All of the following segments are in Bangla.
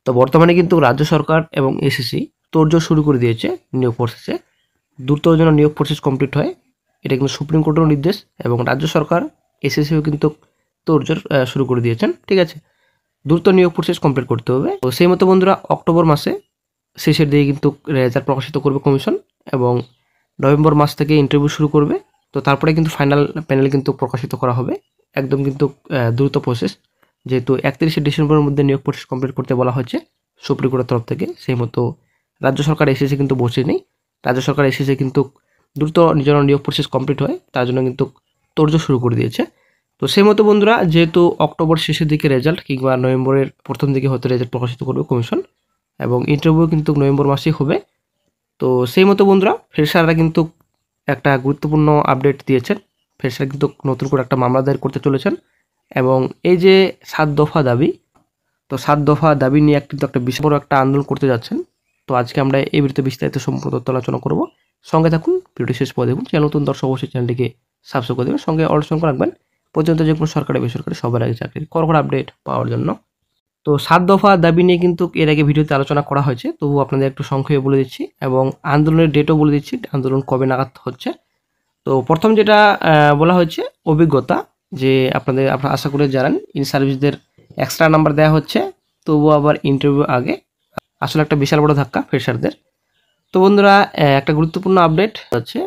তো বর্তমানে কিন্তু রাজ্য সরকার এবং এসএসসি তোড়জোড় শুরু করে দিয়েছে নিয়োগ প্রসেসে। দ্রুত যেন নিয়োগ প্রসেস কমপ্লিট হয়, এটা কিন্তু সুপ্রিম কোর্টেরও নির্দেশ, এবং রাজ্য সরকার এসএসসিও কিন্তু তোড়জোড় শুরু করে দিয়েছেন। ঠিক আছে, দ্রুত নিয়োগ প্রসেস কমপ্লিট করতে হবে। তো সেই মতো বন্ধুরা অক্টোবর মাসে শেষের দিকে কিন্তু রেজাল্ট প্রকাশিত করবে কমিশন, এবং নভেম্বর মাস থেকে ইন্টারভিউ শুরু করবে। তো তারপরে কিন্তু ফাইনাল প্যানেল কিন্তু প্রকাশিত করা হবে। একদম কিন্তু দ্রুত প্রসেস, যেহেতু 31শে ডিসেম্বরের মধ্যে নিয়োগ প্রসেস কমপ্লিট করতে বলা হয়েছে সুপ্রিম কোর্টের তরফ থেকে। সেই মতো রাজ্য সরকার এসেছে কিন্তু বসে নেই, রাজ্য সরকার এসেছে কিন্তু দ্রুত নিজের নিয়োগ প্রসেস কমপ্লিট হয় তার জন্য কিন্তু তোড়জোড় শুরু করে দিয়েছে। তো সেই মতো বন্ধুরা যেহেতু অক্টোবর শেষের দিকে রেজাল্ট কিংবা নভেম্বরের প্রথম দিকে হয়তো রেজাল্ট প্রকাশিত করবে কমিশন, এবং ইন্টারভিউ কিন্তু নভেম্বর মাসেই হবে। তো সেই মতো বন্ধুরা ফ্রেশাররা কিন্তু একটা গুরুত্বপূর্ণ আপডেট দিয়েছেন। ফ্রেশার কিন্তু নতুন করে একটা মামলা দায়ের করতে চলেছেন, এবং এই যে 7 দফা দাবি, তো 7 দফা দাবি নিয়ে কিন্তু একটা বিশাল বড় একটা আন্দোলন করতে যাচ্ছেন। তো আজকে আমরা এই ভিডিওতে বিস্তারিত সম্পূর্ণ তথ্য আলোচনা করব। সঙ্গে থাকুন, ভিডিওটি শেষ পর্যন্ত দেখুন। চ্যানেল নতুন দর্শক অবশ্যই চ্যানেলটিকে সাবস্ক্রাইব করে দেবেন, সঙ্গে অল সংখ্যা রাখবেন পর্যন্ত যে কোনো সরকারি বেসরকারি সবার আগে চাকরির কড়কড়া আপডেট পাওয়ার জন্য। তো 7 দফা দাবি নিয়ে কিন্তু এর আগে ভিডিওতে আলোচনা করা হয়েছে, তবু আপনাদের একটু সংক্ষেপে বলে দিচ্ছি, এবং আন্দোলনের ডেটও বলে দিচ্ছি, আন্দোলন কবে নাগাদ হচ্ছে। তো প্রথম যেটা বলা হয়েছে অভিজ্ঞতা, যে আপনারা আশা করে জানেন ইন সার্ভিসদের এক্সট্রা নাম্বার দেওয়া হচ্ছে, তবু আবার ইন্টারভিউ আগে। আসলে একটা বিশাল বড় ধাক্কা ফ্রেশারদের। তো বন্ধুরা একটা গুরুত্বপূর্ণ আপডেট হচ্ছে,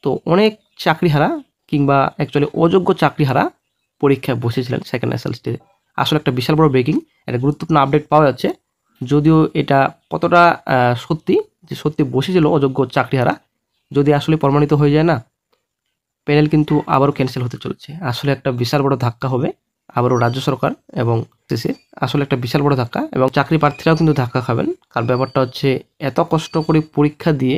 তো অনেক চাকরিহারা কিংবা অ্যাকচুয়ালি অযোগ্য চাকরিহারা পরীক্ষায় বসেছিলেন সেকেন্ড এসএলসিতে। আসলে একটা বিশাল বড় ব্রেকিং, একটা গুরুত্বপূর্ণ আপডেট পাওয়া যাচ্ছে। যদিও এটা কতটা সত্যি, যে সত্যি বসেছিল অযোগ্য চাকরিহারা, যদি আসলে প্রমাণিত হয়ে যায় না, প্যানেল কিন্তু আবারও ক্যান্সেল হতে চলেছে। আসলে একটা বিশাল বড় ধাক্কা হবে আবারও রাজ্য সরকার এবং শেষে, আসলে একটা বিশাল বড় ধাক্কা, এবং চাকরি প্রার্থীরাও কিন্তু ধাক্কা খাবেন। কারণ ব্যাপারটা হচ্ছে এত কষ্ট করে পরীক্ষা দিয়ে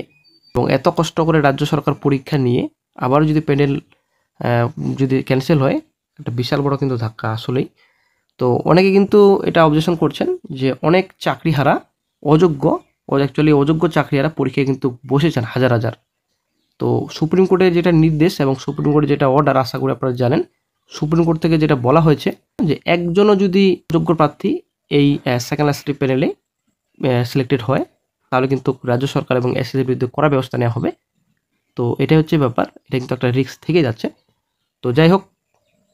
এবং এত কষ্ট করে রাজ্য সরকার পরীক্ষা নিয়ে আবারও যদি প্যানেল যদি ক্যান্সেল হয়, একটা বিশাল বড় কিন্তু ধাক্কা আসলেই। তো অনেকে কিন্তু এটা অবজেকশন করছেন যে অনেক চাকরিহারা অযোগ্য, অ্যাকচুয়ালি অযোগ্য চাকরিহারা পরীক্ষায় কিন্তু বসেছেন হাজার হাজার। তো সুপ্রিম কোর্টের যেটা নির্দেশ এবং সুপ্রিম কোর্টের যেটা অর্ডার, আশা করি আপনারা জানেন, সুপ্রিম কোর্ট থেকে যেটা বলা হয়েছে যে একজনও যদি যোগ্য প্রার্থী এই সেকেন্ড এসএলসি প্যানেলে সিলেক্টেড হয়, তাহলে কিন্তু রাজ্য সরকার এবং এসএসসির বিরুদ্ধে কড়া ব্যবস্থা নেওয়া হবে। তো এটাই হচ্ছে ব্যাপার, এটা কিন্তু একটা রিস্ক থেকে যাচ্ছে। তো যাই হোক,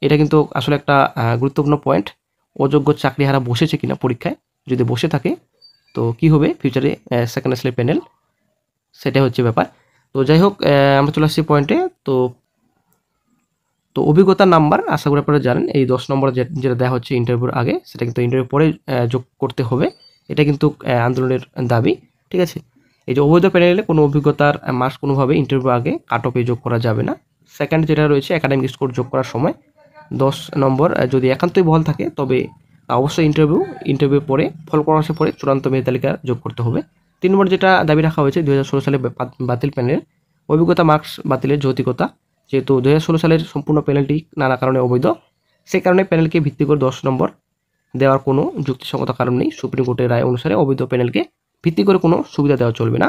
এটা কিন্তু আসলে একটা গুরুত্বপূর্ণ পয়েন্ট। অযোগ্য চাকরিহারা বসেছে কিনা পরীক্ষায়, যদি বসে থাকে তো কি হবে ফিউচারে সেকেন্ড এসএলসি প্যানেল, সেটাই হচ্ছে ব্যাপার। তো যাই হোক, আমরা চলে আসছি পয়েন্টে। তো তো অভিজ্ঞতার নাম্বার আশা করি আপনারা জানেন, এই 10 নম্বর যেটা দেওয়া হচ্ছে ইন্টারভিউর আগে, সেটা কিন্তু ইন্টারভিউ পরে যোগ করতে হবে। এটা কিন্তু আন্দোলনের দাবি। ঠিক আছে, এই যে অবৈধ প্যানেলে কোনো অভিজ্ঞতার মার্কস কোনোভাবে ইন্টারভিউ আগে কাট অফে যোগ করা যাবে না। সেকেন্ড যেটা রয়েছে একাডেমিক স্কোর যোগ করার সময় 10 নম্বর যদি একান্তই বহাল থাকে, তবে অবশ্যই ইন্টারভিউ পরে ফল প্রকাশের পরে চূড়ান্ত মেধা তালিকা যোগ করতে হবে। 3 নম্বর যেটা দাবি রাখা হয়েছে 2016 সালে বাতিল প্যানেল অভিজ্ঞতা মার্কস বাতিলের যৌক্তিকতা, যেহেতু 2016 সালের সম্পূর্ণ প্যানেলটি নানা কারণে অবৈধ, সেই কারণে প্যানেলকে ভিত্তি করে 10 নম্বর দেওয়ার কোনো যুক্তিসঙ্গত কারণ নেই। সুপ্রিম কোর্টের রায় অনুসারে অবৈধ প্যানেলকে ভিত্তি করে কোনো সুবিধা দেওয়া চলবে না।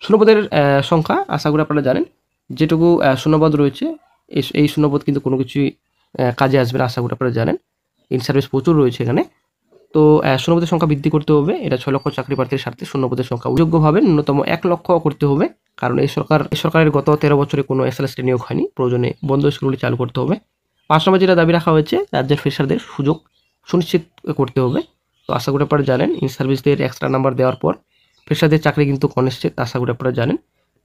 শূন্যপদের সংখ্যা আশা করি আপনারা জানেন, যেটুকু শূন্যপদ রয়েছে এই শূন্যপদ কিন্তু কোনো কিছুই কাজে আসবে না, আশা করি আপনারা জানেন। ইন সার্ভিস প্রচুর রয়েছে এখানে। তো শূন্যপদের সংখ্যা বৃদ্ধি করতে হবে, এটা 6 লক্ষ চাকরি প্রার্থীর স্বার্থে শূন্যপদের সংখ্যা যোগ্যভাবে ন্যূনতম 1 লক্ষ করতে হবে। কারণ এই সরকারের গত 13 বছরে কোনো এসএলএসটি নিয়োগ হয়নি, প্রয়োজনে বন্ধ স্কুলগুলি চালু করতে হবে। 5 নম্বর যেটা দাবি রাখা হয়েছে, রাজ্যের ফ্রেশারদের সুযোগ সুনিশ্চিত করতে হবে। তো আশা করি আপনারা জানেন, ইন সার্ভিসদের এক্সট্রা নাম্বার দেওয়ার পর ফ্রেশারদের চাকরি কিন্তু অনিশ্চিত, আশা করি আপনারা জানেন।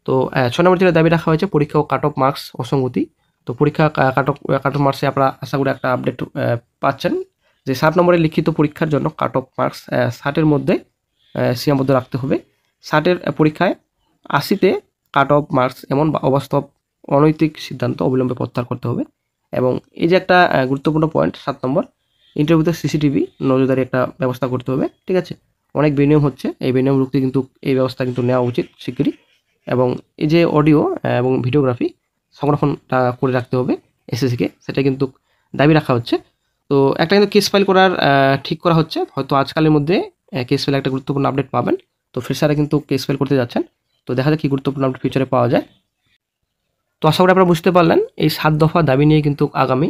তো 6 নম্বর যেটা দাবি রাখা হয়েছে, পরীক্ষা ও কাট অফ মার্কস অসঙ্গতি। তো পরীক্ষা কাট অফ মার্কসে আপনারা আশা করি একটা আপডেট পাচ্ছেন, যে 7 নম্বরের লিখিত পরীক্ষার জন্য কাট অফ মার্কস 60-এর মধ্যে সীমাবদ্ধ রাখতে হবে। 60-এর পরীক্ষায় 80-তে কাট অফ মার্কস এমন অবাস্তব অনৈতিক সিদ্ধান্ত অবিলম্বে প্রত্যাহার করতে হবে। এবং এই যে একটা গুরুত্বপূর্ণ পয়েন্ট 7 নম্বর, ইন্টারভিউতে সিসিটিভি নজরদারি একটা ব্যবস্থা করতে হবে। ঠিক আছে, অনেক বিনিয়োগ হচ্ছে, এই বিনিয়োগ রুখতে কিন্তু এই ব্যবস্থা কিন্তু নেওয়া উচিত শিগগিরই। এবং এই যে অডিও এবং ভিডিওগ্রাফি সংরক্ষণটা করে রাখতে হবে এসএসসিকে, সেটা কিন্তু দাবি রাখা হচ্ছে। তো একটা কিন্তু কেস ফাইল করার ঠিক করা হচ্ছে, হয়তো আজকালের মধ্যে কেস ফাইল একটা গুরুত্বপূর্ণ আপডেট পাবেন। তো ফ্রেশাররা কিন্তু কেস ফাইল করতে যাচ্ছেন, তো দেখা যাক কী গুরুত্বপূর্ণ আপডেট ফিউচারে পাওয়া যায়। তো আশা করি আপনারা বুঝতে পারলেন, এই 7 দফা দাবি নিয়ে কিন্তু আগামী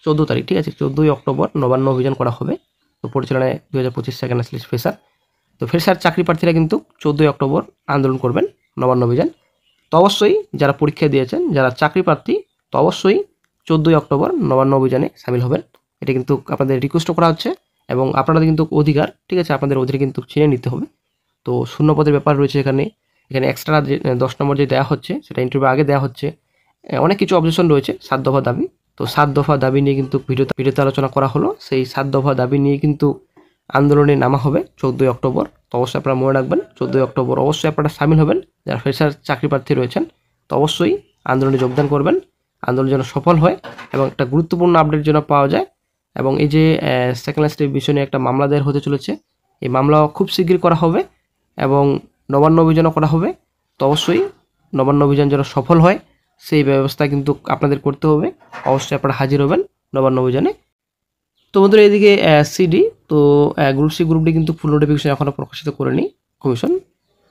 14 তারিখ, ঠিক আছে 14ই অক্টোবর নবান্ন অভিযান করা হবে। তো পরিচালনায় 2025 সেকেন্ড এসএলসি ফ্রেশার। তো ফ্রেশার চাকরি প্রার্থীরা কিন্তু 14ই অক্টোবর আন্দোলন করবেন নবান্ন অভিযান। তো অবশ্যই যারা পরীক্ষা দিয়েছেন, যারা চাকরি প্রার্থী, তো অবশ্যই 14ই অক্টোবর নবান্ন অভিযানে সামিল হবেন। এটা কিন্তু আপনাদের রিকোয়েস্ট করা হচ্ছে এবং আপনাদের কিন্তু অধিকার, ঠিক আছে, আপনাদের অধিকার কিন্তু চিনে নিতে হবে। তো শূন্য পদের ব্যাপার রয়েছে এখানে এক্সট্রা যে 10 নম্বর যে দেওয়া হচ্ছে সেটা ইন্টারভিউ আগে দেওয়া হচ্ছে। অনেক কিছু অবজেকশন রয়েছে 7 দফা দাবি। তো 7 দফা দাবি নিয়ে কিন্তু ভিডিওতে আলোচনা করা হলো। সেই 7 দফা দাবি নিয়ে কিন্তু আন্দোলনে নামা হবে 14ই অক্টোবর। তো অবশ্যই আপনারা মনে রাখবেন 14ই অক্টোবর অবশ্যই আপনারা সামিল হবেন। যারা ফ্রেশার চাকরি প্রার্থী রয়েছেন তো অবশ্যই আন্দোলনে যোগদান করবেন, আন্দোলন যেন সফল হয় এবং একটা গুরুত্বপূর্ণ আপডেট যেন পাওয়া যায়। এবং এই যে সেকেন্ড লাস্ট বিষয় নিয়ে একটা মামলা দায়ের হতে চলেছে, এই মামলাও খুব শীঘ্রই করা হবে এবং নবান্ন অভিযানও করা হবে। তো অবশ্যই নবান্ন অভিযান যেন সফল হয় সেই ব্যবস্থা কিন্তু আপনাদের করতে হবে। অবশ্যই আপনারা হাজির হবেন নবান্ন অভিযানে। তো বন্ধুরা এদিকে সিডি, তো গ্রুপ সি গ্রুপ ডি কিন্তু ফুল নোটিফিকেশন এখনও প্রকাশিত করেনি কমিশন।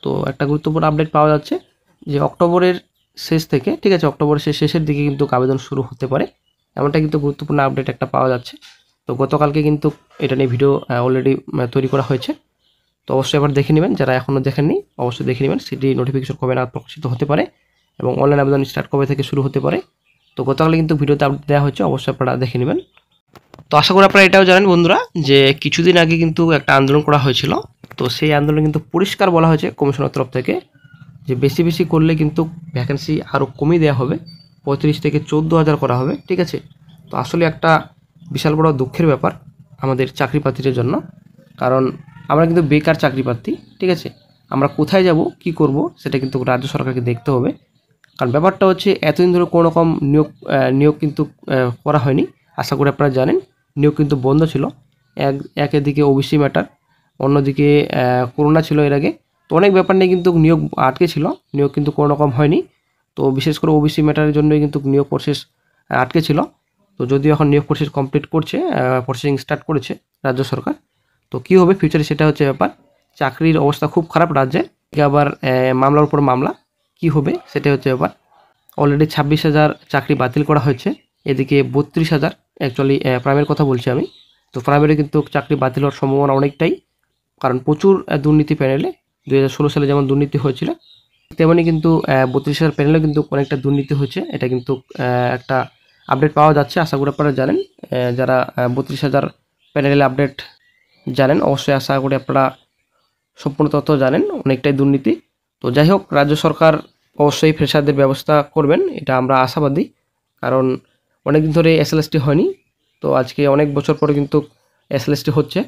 তো একটা গুরুত্বপূর্ণ আপডেট পাওয়া যাচ্ছে যে অক্টোবরের শেষ থেকে, ঠিক আছে, অক্টোবরের শেষের দিকে কিন্তু আবেদন শুরু হতে পারে, এমনটা কিন্তু গুরুত্বপূর্ণ আপডেট একটা পাওয়া যাচ্ছে। তো গতকালকে কিন্তু এটা নিয়ে ভিডিও অলরেডি তৈরি করা হয়েছে। তো অবশ্যই এবার দেখে নেবেন, যারা এখনও দেখেননি অবশ্যই দেখে নেবেন সিডি নোটিফিকেশন কবে না প্রকাশিত হতে পারে এবং অনলাইন আবেদন স্টার্ট কবে থেকে শুরু হতে পারে। তো গতকালে কিন্তু ভিডিওতে আপডেট দেওয়া হচ্ছে, অবশ্যই আপনারা দেখে নেবেন। তো আশা করি আপনারা এটাও জানেন বন্ধুরা যে কিছুদিন আগে কিন্তু একটা আন্দোলন করা হয়েছিল। তো সেই আন্দোলনে কিন্তু পরিষ্কার বলা হয়েছে কমিশনের তরফ থেকে যে বেশি বেশি করলে কিন্তু ভ্যাকেন্সি আরও কমিয়ে দেওয়া হবে, 35 থেকে 14,000 করা হবে, ঠিক আছে। তো আসলে একটা বিশাল বড় দুঃখের ব্যাপার আমাদের চাকরি প্রার্থীদের জন্য, কারণ আমরা কিন্তু বেকার চাকরি প্রার্থী, ঠিক আছে। আমরা কোথায় যাব কি করব সেটা কিন্তু রাজ্য সরকারকে দেখতে হবে। কারণ ব্যাপারটা হচ্ছে এতদিন ধরে কোনো রকম নিয়োগ কিন্তু করা হয়নি। আশা করি আপনারা জানেন নিয়োগ কিন্তু বন্ধ ছিল। এদিকে ওবিসি ম্যাটার, অন্যদিকে করোনা ছিল এর আগে। তো অনেক ব্যাপার নিয়ে কিন্তু নিয়োগ আটকে ছিল, নিয়োগ কিন্তু কোনো রকম হয়নি। তো বিশেষ করে ওবিসি ম্যাটারের জন্যই কিন্তু নিয়োগ প্রসেস আটকে ছিল। তো যদিও এখন নিয়োগ প্রসেস কমপ্লিট করছে, প্রসেসিং স্টার্ট করেছে রাজ্য সরকার। তো কী হবে ফিউচারে সেটা হচ্ছে ব্যাপার। চাকরির অবস্থা খুব খারাপ রাজ্যে, আবার মামলার উপর মামলা কি হবে সেটা হচ্ছে ব্যাপার। অলরেডি 26,000 চাকরি বাতিল করা হয়েছে, এদিকে 32,000, অ্যাকচুয়ালি প্রাইমের কথা বলছি আমি। তো প্রাইমারি কিন্তু চাকরি বাতিল হওয়ার সম্ভাবনা অনেকটাই, কারণ প্রচুর দুর্নীতি প্যানেলে 2016 সালে যেমন দুর্নীতি হয়েছিল তেমনি কিন্তু 32,000 প্যানেলেও কিন্তু অনেকটা দুর্নীতি হয়েছে। এটা কিন্তু একটা আপডেট পাওয়া যাচ্ছে, আশা করি আপনারা জানেন। যারা 32,000 প্যানেলে আপডেট জানেন অবশ্যই আশা করি আপনারা সম্পূর্ণ তথ্য জানেন, অনেকটাই দুর্নীতি। তো যাই হোক, রাজ্য সরকার অবশ্যই ফ্রেশারদের ব্যবস্থা করবেন, এটা আমরা আশাবাদী। কারণ অনেকদিন ধরে এসএলএসটি হয়নি, তো আজকে অনেক বছর পরে কিন্তু এসএলএসটি হচ্ছে।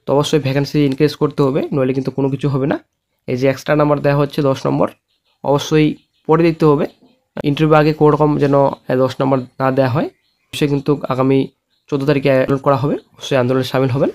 তো অবশ্যই ভ্যাকেন্সি ইনক্রিজ করতে হবে, নইলে কিন্তু কোনো কিছু হবে না। এই যে এক্সট্রা নাম্বার দেওয়া হচ্ছে 10 নম্বর, অবশ্যই পড়ে দিতে হবে। ইন্টারভিউ আগে কোনো রকম যেন 10 নম্বর না দেওয়া হয়। সে কিন্তু আগামী 14 তারিখে আন্দোলন করা হবে, অবশ্যই আন্দোলনে সামিল হবেন।